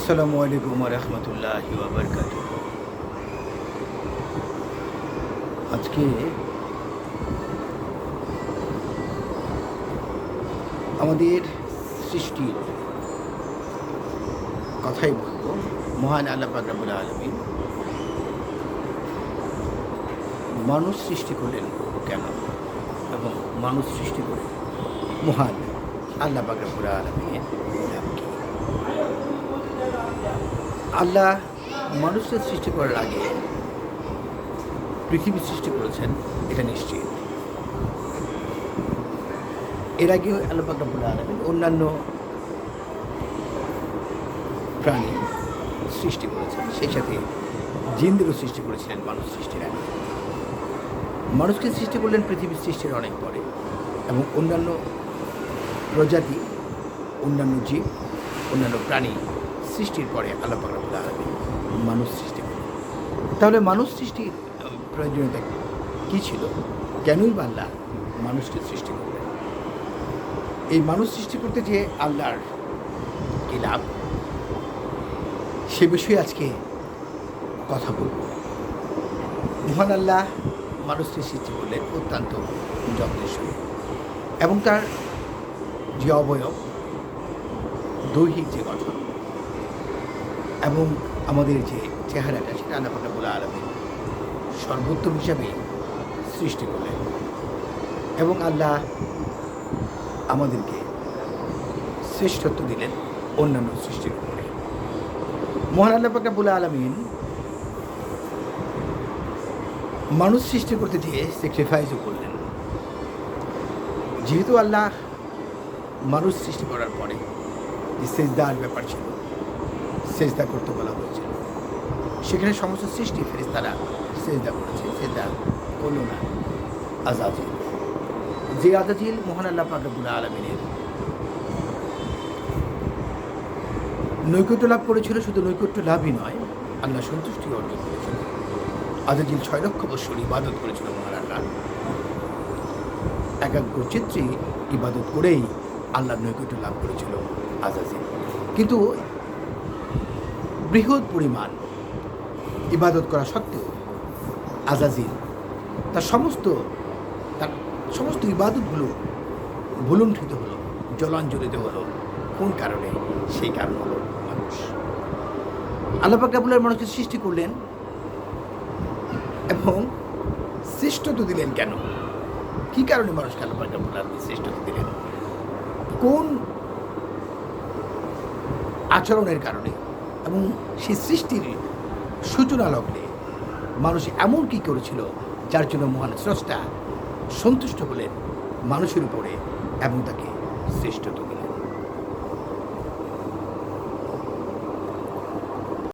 আসসালামু আলাইকুম ওয়া রাহমাতুল্লাহি ওয়া বারাকাতুহু। আজকে আমাদের সৃষ্টির কথাই বলবো। মহান আল্লাহ পাক রব্বুল আলামিন মানুষ সৃষ্টি করলেন কেন এবং মানুষ সৃষ্টি করে মহান আল্লাহ পাক রব্বুল আলামিনের নাম কি? আল্লাহ মানুষের সৃষ্টি করার আগে পৃথিবী সৃষ্টি করেছেন, এটা নিশ্চিত। এর আগে আল্লাহ পাক রব্বুল আলামিন অন্যান্য প্রাণী সৃষ্টি করেছেন, সেই সাথে জিনদেরও সৃষ্টি করেছিলেন মানুষ সৃষ্টির আগে। মানুষকে সৃষ্টি করলেন পৃথিবীর সৃষ্টির অনেক পরে, এবং অন্যান্য প্রজাতি, অন্যান্য জীব, অন্যান্য প্রাণী সৃষ্টির পরে আল্লাহ পাক রব্বুল আলামিন মানুষ সৃষ্টি করলেন। তাহলে মানুষ সৃষ্টির প্রয়োজনীয়তা কী ছিল? কেনই বা আল্লাহ মানুষকে সৃষ্টি করলেন? এই মানুষ সৃষ্টি করতে যে আল্লাহর কী লাভ, সে বিষয়ে আজকে কথা বলব। মহান আল্লাহ মানুষকে সৃষ্টি করলেন অত্যন্ত যত্নের সঙ্গে, এবং তার যে অবয়ব, দৈহিক যে গঠন এবং আমাদের যে চেহারাটা, সেটা আল্লাহ পাক রব্বুল আলামিন সর্বোত্তম হিসাবে সৃষ্টি করলেন। এবং আল্লাহ আমাদেরকে শ্রেষ্ঠত্ব দিলেন অন্যান্য সৃষ্টির উপরে। মহান আল্লাহ পাক রব্বুল আলামিন মানুষ সৃষ্টি করতে গিয়ে স্যাক্রিফাইসও করলেন। যেহেতু আল্লাহ মানুষ সৃষ্টি করার পরে যে সেজদার ব্যাপার ছিল, সেজদা করতে বলা হয়েছিল, সেখানে সমস্ত সৃষ্টি ফেরেশতারা সেজদা করেছে। সেজদা করল না আযাজিল। যে আযাজিল মহান আল্লাহ পাক রব্বুল আলামিনের নৈকট্য লাভ করেছিল, শুধু নৈকট্য লাভই নয়, আল্লাহ সন্তুষ্টি অর্জন করেছিল। আযাজিল 6 লক্ষ বৎসর ইবাদত করেছিল মহান আল্লাহ। একাগ্রচিত্তে ইবাদত করেই আল্লাহর নৈকট্য লাভ করেছিল আযাজিল। কিন্তু বৃহৎ পরিমাণ ইবাদত করা সত্ত্বেও আযাজিল তার সমস্ত ইবাদতগুলো ভুলুণ্ঠিত হলো, জলাঞ্জলিত হলো। কোন কারণে? সেই কারণ হলো মানুষ। আল্লাহ পাক রব্বুল আলামিন মানুষকে সৃষ্টি করলেন এবং শ্রেষ্ঠত্ব দিলেন কেন? কী কারণে মানুষকে আল্লাহ পাক রব্বুল আলামিন শ্রেষ্ঠত্ব দিলেন? কোন আচরণের কারণে? এবং সেই সৃষ্টির সূচনা লগ্নে মানুষ এমন কী করেছিল যার জন্য মহান স্রষ্টা সন্তুষ্ট হলেন মানুষের উপরে এবং তাকে শ্রেষ্ঠত্ব দিলেন?